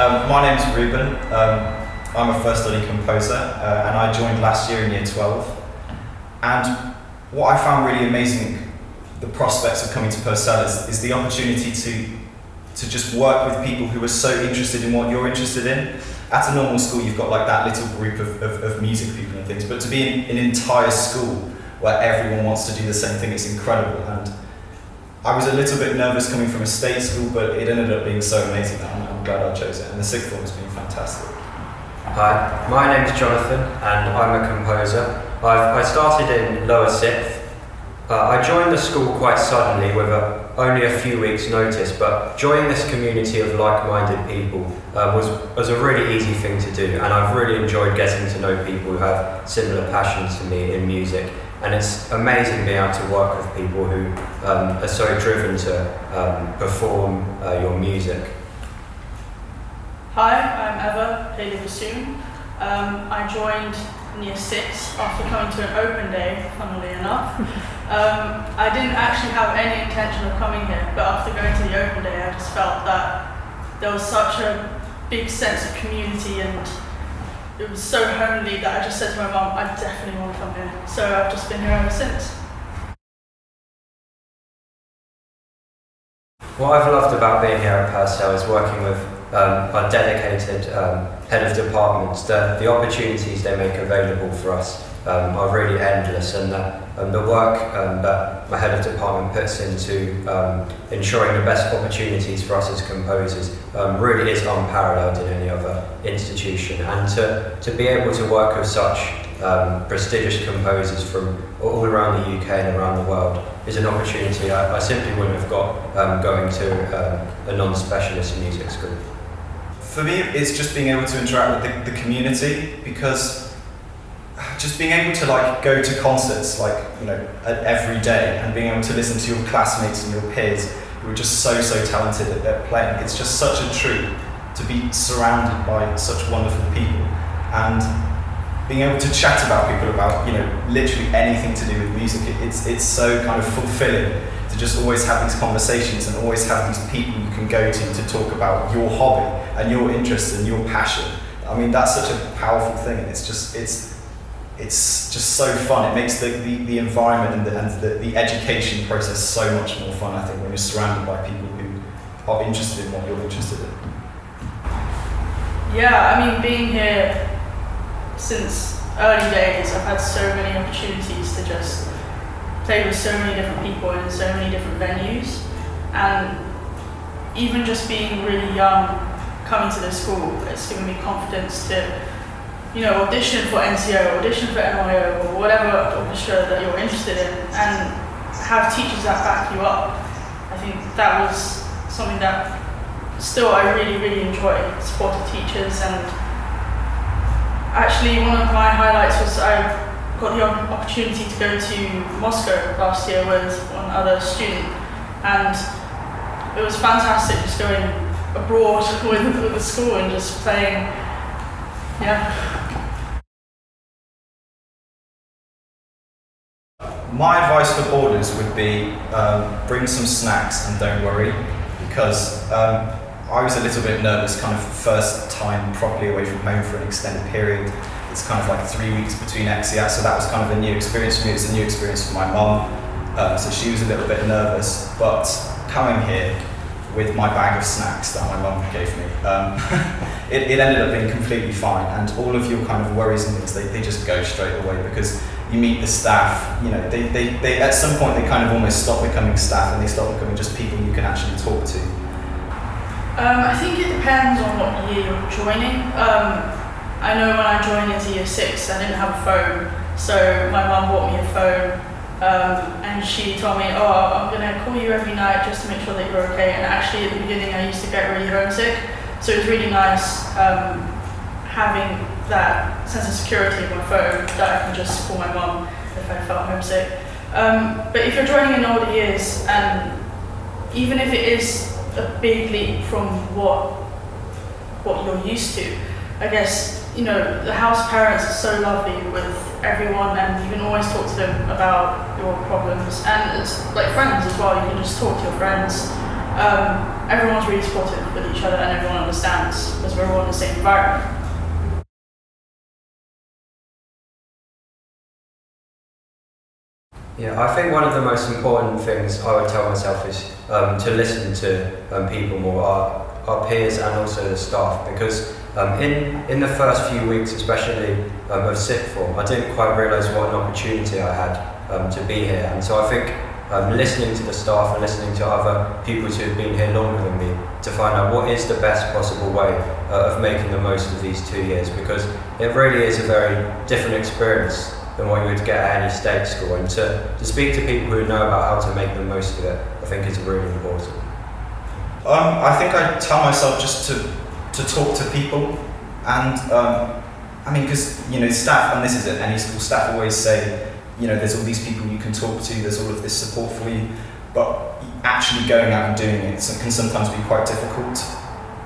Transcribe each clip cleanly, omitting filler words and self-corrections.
My name's Ruben. I'm a first study composer, and I joined last year in year 12. And what I found really amazing, the prospects of coming to Purcell is the opportunity to just work with people who are so interested in what you're interested in. At a normal school, you've got like that little group of music people and things, but to be in an entire school where everyone wants to do the same thing, it's incredible. And I was a little bit nervous coming from a state school, but it ended up being so amazing that I'm glad I chose it. And the sixth form has been fantastic. Hi, my name's Jonathan and I'm a composer. I started in lower sixth. I joined the school quite suddenly with only a few weeks' notice, but joining this community of like-minded people was a really easy thing to do, and I've really enjoyed getting to know people who have similar passions to me in music. And it's amazing being able to work with people who are so driven to perform your music. Hi, I'm Eva, Haley Bassoon. I joined in year 6 after coming to an open day, funnily enough. I didn't actually have any intention of coming here, but after going to the open day, I just felt that there was such a big sense of community, and it was so homely that I just said to my mum, I definitely want to come here. So I've just been here ever since. What I've loved about being here at Purcell is working with our dedicated head of departments. The opportunities they make available for us are really endless, and the work that my head of department puts into ensuring the best opportunities for us as composers really is unparalleled in any other institution. And to be able to work with such prestigious composers from all around the UK and around the world is an opportunity I simply wouldn't have got going to a non-specialist music school. For me, it's just being able to interact with the community, because just being able to like go to concerts every day and being able to listen to your classmates and your peers who are just so talented at playing. It's just such a treat to be surrounded by such wonderful people, and being able to chat about people about literally anything to do with music. It's so kind of fulfilling to just always have these conversations and always have these people you can go to talk about your hobby and your interests and your passion. I mean, that's such a powerful thing, and it's just so fun. It makes the environment and the education process so much more fun, I think, when you're surrounded by people who are interested in what you're interested in. Yeah, I mean, being here since early days, I've had so many opportunities to just play with so many different people in so many different venues, and even just being really young, coming to this school, it's given me confidence to audition for NCO, audition for NYO, or whatever orchestra that you're interested in, and have teachers that back you up. I think that was something that still I really enjoy, supportive teachers. And actually one of my highlights was I got the opportunity to go to Moscow last year with one other student, and it was fantastic just going abroad with the school and just playing. My advice for boarders would be bring some snacks and don't worry, because I was a little bit nervous, kind of first time properly away from home for an extended period. It's kind of like 3 weeks between EXIAT, so that was kind of a new experience for me. It's a new experience for my mum, so she was a little bit nervous. But coming here with my bag of snacks that my mum gave me, it ended up being completely fine, and all of your kind of worries and things, they just go straight away, because you meet the staff. They at some point they kind of almost stop becoming staff and they start becoming just people you can actually talk to. I think it depends on what year you're joining. I know when I joined into year 6, I didn't have a phone, so my mum bought me a phone, and she told me, I'm going to call you every night just to make sure that you're okay. And actually at the beginning I used to get really homesick, so it was really nice having that sense of security of my phone that I can just call my mum if I felt homesick. But if you're joining in older years, and even if it is a big leap from what you're used to, I guess the house parents are so lovely with everyone, and you can always talk to them about your problems, and it's like friends as well. You can just talk to your friends. everyone's really supportive with each other and everyone understands because we're all in the same environment. Yeah, I think one of the most important things I would tell myself is to listen to people more, our peers and also the staff, because in the first few weeks, especially of sixth form, I didn't quite realise what an opportunity I had to be here, and so I think listening to the staff and listening to other pupils who have been here longer than me to find out what is the best possible way of making the most of these 2 years, because it really is a very different experience than what you would get at any state school, and to speak to people who know about how to make the most of it, I think is really important. I think I tell myself just to talk to people, and I mean, because staff, and this is at any school, staff always say, there's all these people you can talk to, there's all of this support for you, but actually going out and doing it can sometimes be quite difficult,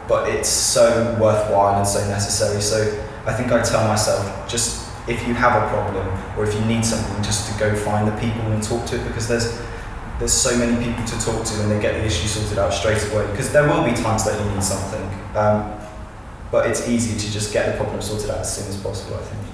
but it's so worthwhile and so necessary. So I think I tell myself, just if you have a problem or if you need something, just to go find the people and talk to it, because there's so many people to talk to and they get the issue sorted out straight away, because there will be times that you need something, but it's easy to just get the problem sorted out as soon as possible, I think.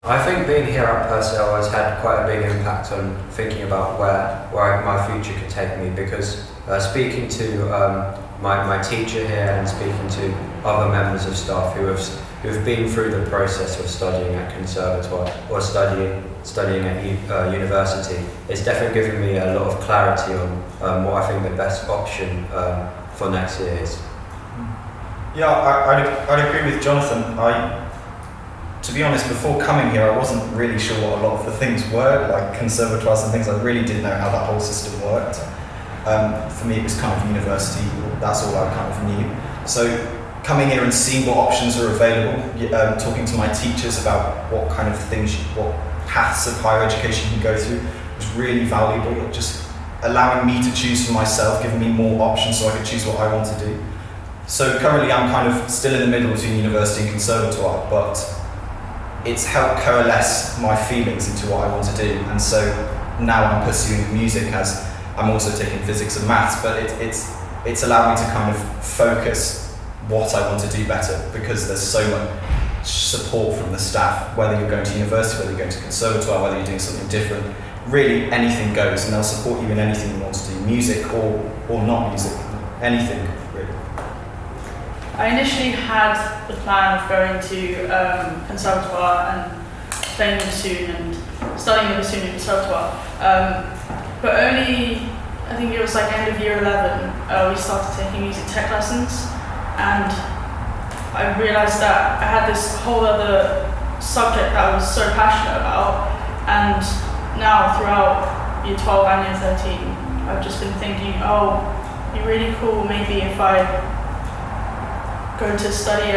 I think being here at Purcell has had quite a big impact on thinking about where my future could take me, because speaking to my teacher here and speaking to other members of staff who have been through the process of studying at conservatoire or studying at university, it's definitely given me a lot of clarity on what I think the best option for next year is. Yeah, I'd agree with Jonathan. To be honest, before coming here, I wasn't really sure what a lot of the things were, like conservatoires and things. I really didn't know how that whole system worked. For me, it was kind of university, that's all I kind of knew. So coming here and seeing what options are available, talking to my teachers about what kind of things, what paths of higher education you can go through, was really valuable. Just allowing me to choose for myself, giving me more options so I could choose what I want to do. So currently I'm kind of still in the middle between university and conservatoire, but it's helped coalesce my feelings into what I want to do, and so now I'm pursuing music as I'm also taking physics and maths, but it's allowed me to kind of focus what I want to do better, because there's so much support from the staff, whether you're going to university, whether you're going to conservatoire, whether you're doing something different, really anything goes, and they'll support you in anything you want to do, music or not music, anything really. I initially had the plan of going to conservatoire and playing the bassoon and studying the bassoon in conservatoire, but only, I think it was like end of year 11, we started taking music tech lessons, and I realised that I had this whole other subject that I was so passionate about, and now throughout year 12 and year 13, I've just been thinking, it'd be really cool maybe if I go to study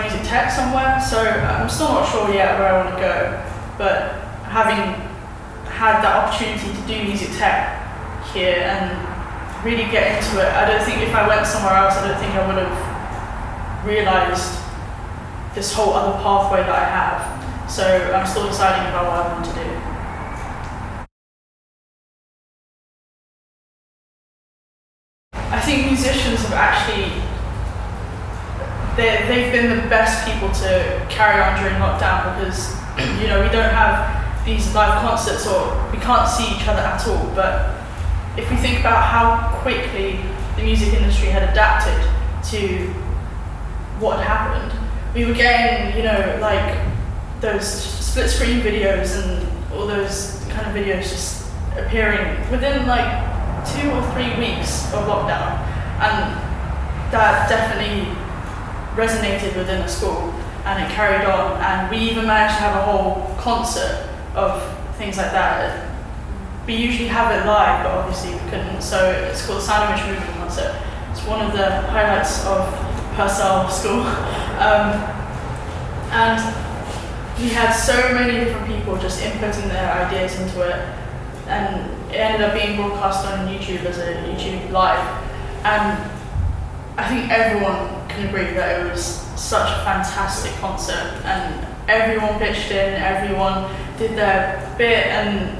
music tech somewhere. So I'm still not sure yet where I want to go, but having had that opportunity to do music tech here and really get into it, I don't think if I went somewhere else, I don't think I would have realised this whole other pathway that I have. So I'm still deciding about what I want to do. I think musicians have actually they've been the best people to carry on during lockdown, because we don't have these live concerts or we can't see each other at all. But if we think about how quickly the music industry had adapted to what had happened, we were getting like those split screen videos and all those kind of videos just appearing within like 2 or 3 weeks of lockdown, and that definitely resonated within the school, and it carried on, and we even managed to have a whole concert of things like that. We usually have it live, but obviously we couldn't, so it's called the Sound Image Movement Concert. It's one of the highlights of Purcell School. And we had so many different people just inputting their ideas into it, and it ended up being broadcast on YouTube as a YouTube live, and I think everyone can agree that it was such a fantastic concert, and everyone pitched in, everyone did their bit, and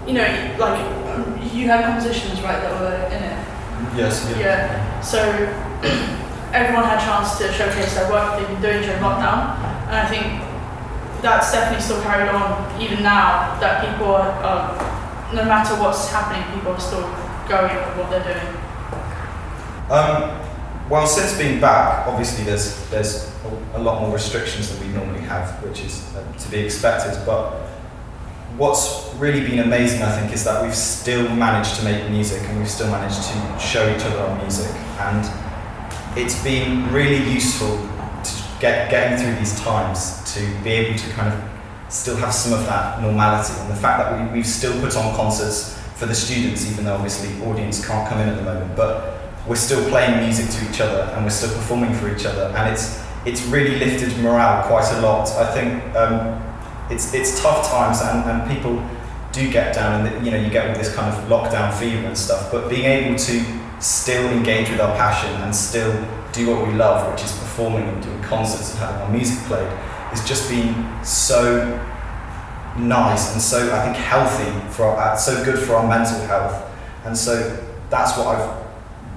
you know, like you had compositions, right, that were in it. Yes. Yeah. So everyone had a chance to showcase their work they've been doing during lockdown, and I think that's definitely still carried on even now. That people are no matter what's happening, people are still going with what they're doing. Well, since being back, obviously there's a lot more restrictions than we normally have, which is to be expected. But what's really been amazing, I think, is that we've still managed to make music and we've still managed to show each other our music. And it's been really useful to getting through these times to be able to kind of still have some of that normality. And the fact that we've still put on concerts for the students, even though obviously audience can't come in at the moment, but we're still playing music to each other and we're still performing for each other. And it's really lifted morale quite a lot. I think it's tough times and people do get down and you get all this kind of lockdown fever and stuff, but being able to still engage with our passion and still do what we love, which is performing and doing concerts and having our music played, has just been so nice and so, I think, healthy so good for our mental health. And so that's what I've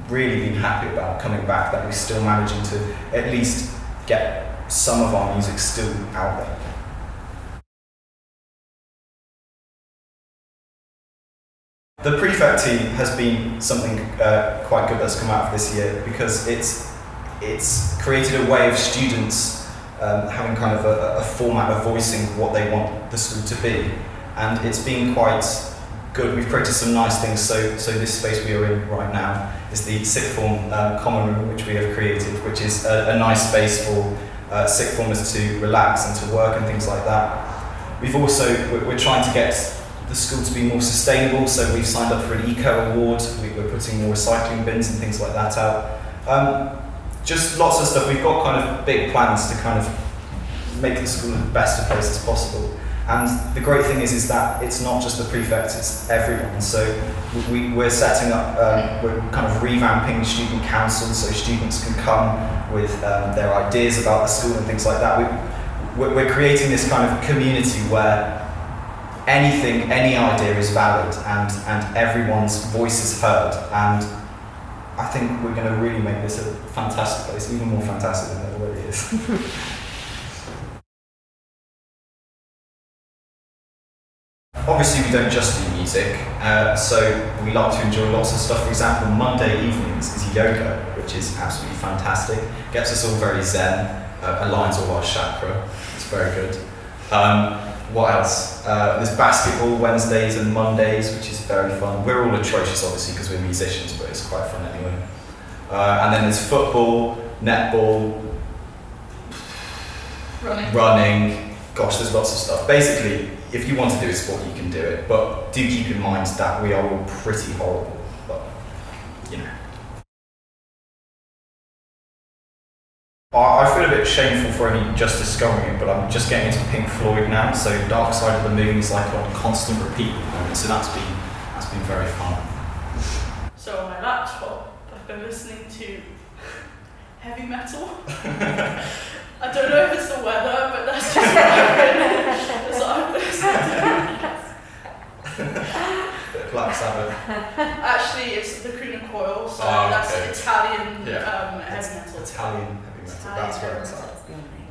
really been happy about coming back, that we're still managing to at least get some of our music still out there. The Prefect team has been something quite good that's come out of this year, because it's created a way of students having kind of a format of voicing what they want the school to be, and it's been quite good. We've created some nice things. So this space we are in right now is the sixth form common room, which we have created, which is a nice space for sixth formers to relax and to work and things like that. We're trying to get the school to be more sustainable, so we've signed up for an eco award. We're putting more recycling bins and things like that out. Just lots of stuff. We've got kind of big plans to kind of make the school the best of place as possible. And the great thing is that it's not just the prefects, it's everyone. So we're setting up, we're kind of revamping student council so students can come with their ideas about the school and things like that. We're creating this kind of community where any idea is valid and everyone's voice is heard. And I think we're going to really make this a fantastic place, even more fantastic than it already is. Obviously, we don't just do music, so we like to enjoy lots of stuff. For example, Monday evenings is yoga, which is absolutely fantastic. Gets us all very zen, aligns all our chakra. It's very good. What else? There's basketball Wednesdays and Mondays, which is very fun. We're all atrocious, obviously, because we're musicians, but it's quite fun anyway. And then there's football, netball, running. Gosh, there's lots of stuff. Basically, if you want to do a sport, you can do it, but do keep in mind that we are all pretty horrible, but, I feel a bit shameful for only just discovering it, but I'm just getting into Pink Floyd now, so Dark Side of the Moon is like on constant repeat at the moment, so that's been very fun. So on my laptop, I've been listening to heavy metal. I don't know if it's the weather, but that's just what I've been listening to. Black Sabbath. Actually, it's the Queen of Coil, so Oh, that's okay. Italian Yeah. heavy metal. Italian heavy metal. That's where it's at.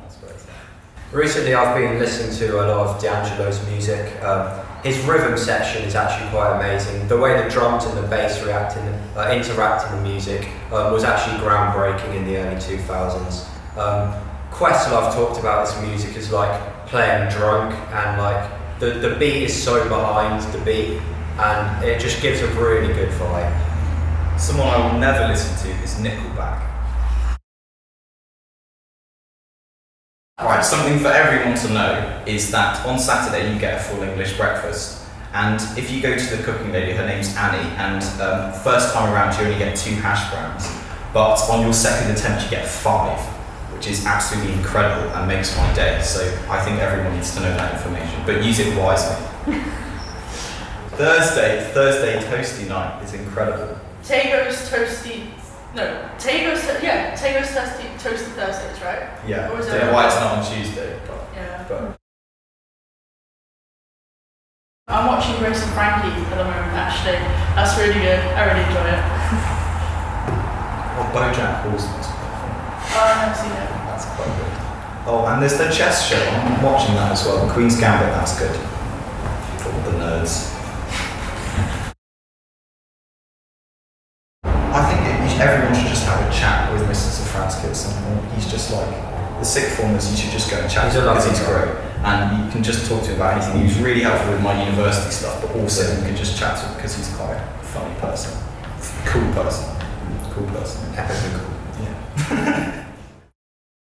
That's where it's at. Recently, I've been listening to a lot of D'Angelo's music. His rhythm section is actually quite amazing. The way the drums and the bass interact in the music was actually groundbreaking in the early 2000s. Questlove talked about this music as like playing drunk, and like the beat is so behind the beat, and it just gives a really good vibe. Someone I will never listen to is Nickelback. Right, something for everyone to know is that on Saturday you get a full English breakfast, and if you go to the cooking lady, her name's Annie, and first time around you only get 2 hash browns, but on your second attempt you get 5, which is absolutely incredible and makes my day. So I think everyone needs to know that information, but use it wisely. Thursday toasty night is incredible. Tago's toasty Thursdays, right? Yeah, Or is don't it- know why it's not on Tuesday, Yeah. but I'm watching Grace and Frankie at the moment, actually. That's really good. I really enjoy it. Or BoJack Horseman's quite fun. Oh, I've never seen it. That's quite good. Oh, and there's the chess show. I'm watching that as well. Queen's Gambit. That's good. For all the nerds. I think everyone should just have a chat with Mr. Safransky at some point. He's just like the sixth formers. You should just go and chat He's to him a because lovely he's guy. great. And you can just talk to him about anything. He was really helpful with my university stuff, but also you can just chat to him because he's quite a funny person. Cool person. Cool person. Epically cool. Yeah.